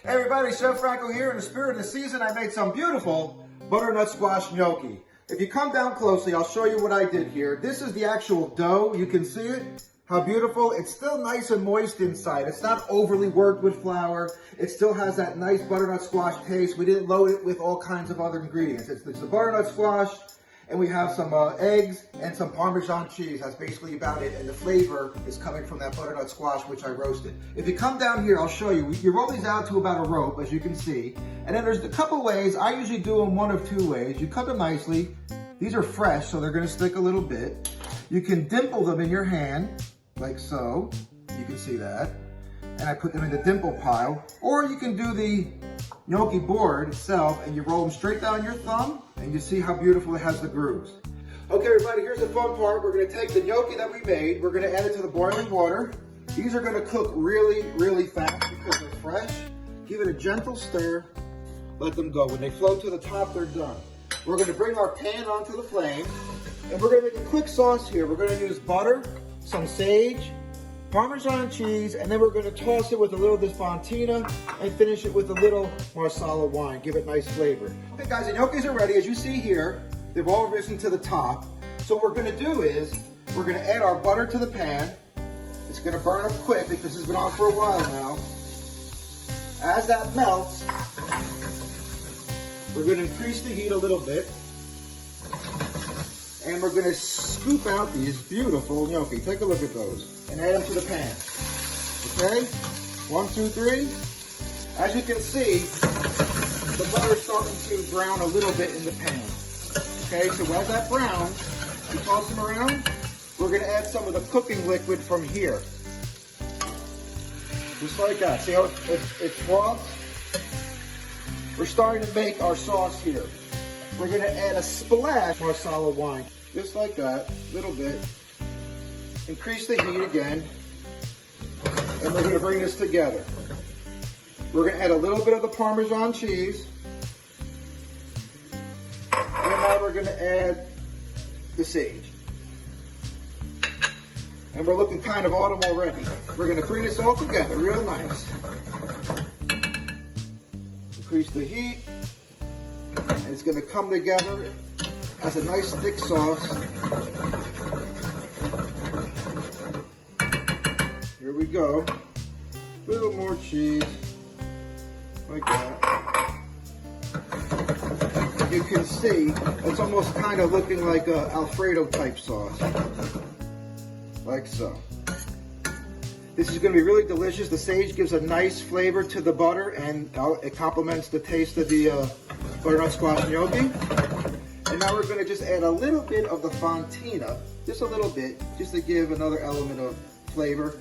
Hey everybody, Chef Franco here. In the spirit of the season, I made some beautiful butternut squash gnocchi. If you come down closely, I'll show you what I did here. This is the actual dough. You can see it, how beautiful. It's still nice and moist inside. It's not overly worked with flour. It still has that nice butternut squash taste. We didn't load it with all kinds of other ingredients. It's the butternut squash, and we have some eggs and some Parmesan cheese. That's basically about it. And the flavor is coming from that butternut squash, which I roasted. If you come down here, I'll show you. You roll these out to about a rope, as you can see. And then there's a couple ways. I usually do them one of two ways. You cut them nicely. These are fresh, so they're gonna stick a little bit. You can dimple them in your hand, like so. You can see that. And I put them in the dimple pile. Or you can do the gnocchi board itself, and you roll them straight down your thumb, and you see how beautiful it has the grooves. Okay, everybody, here's the fun part. We're gonna take the gnocchi that we made, we're gonna add it to the boiling water. These are gonna cook really, really fast because they're fresh. Give it a gentle stir, let them go. When they float to the top, they're done. We're gonna bring our pan onto the flame, and we're gonna make a quick sauce here. We're gonna use butter, some sage, Parmesan cheese, and then we're going to toss it with a little of this Fontina and finish it with a little Marsala wine. Give it nice flavor. Okay guys, the gnocchis are ready. As you see here, they've all risen to the top. So what we're going to do is, we're going to add our butter to the pan. It's going to burn up quick because it's been on for a while now. As that melts, we're going to increase the heat a little bit. And we're going to scoop out these beautiful gnocchi. Take a look at those. And add them to the pan. Okay? 1, 2, 3. As you can see, the butter's starting to brown a little bit in the pan. Okay, so as that browns, you toss them around. We're going to add some of the cooking liquid from here. Just like that. See how it froths? We're starting to make our sauce here. We're going to add a splash of Marsala wine. Just like that, a little bit. Increase the heat again. And we're going to bring this together. We're going to add a little bit of the Parmesan cheese. And now we're going to add the sage. And we're looking kind of autumn already. We're going to bring this all together real nice. Increase the heat. And it's going to come together as a nice thick sauce. Here we go. A little more cheese, like that. You can see it's almost kind of looking like a Alfredo type sauce, like so. This is going to be really delicious. The sage gives a nice flavor to the butter, and it complements the taste of the butternut squash gnocchi. And now we're going to just add a little bit of the Fontina, just a little bit, just to give another element of flavor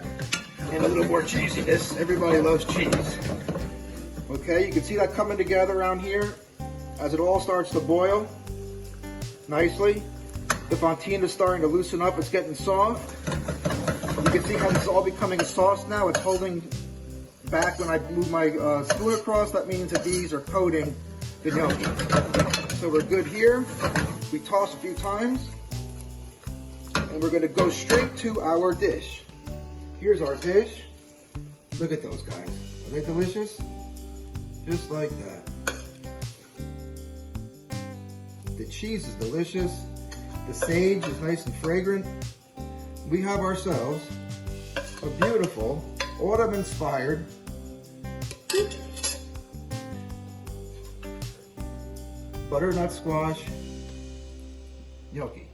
and a little more cheesiness. Everybody loves cheese. Okay, you can see that coming together around here as it all starts to boil nicely. The Fontina is starting to loosen up. It's getting soft. You can see how this is all becoming a sauce now. It's holding back when I move my spoon across. That means that these are coating the gnocchi. So we're good here. We toss a few times. And we're going to go straight to our dish. Here's our dish. Look at those guys. Are they delicious? Just like that. The cheese is delicious. The sage is nice and fragrant. We have ourselves a beautiful autumn-inspired butternut squash gnocchi.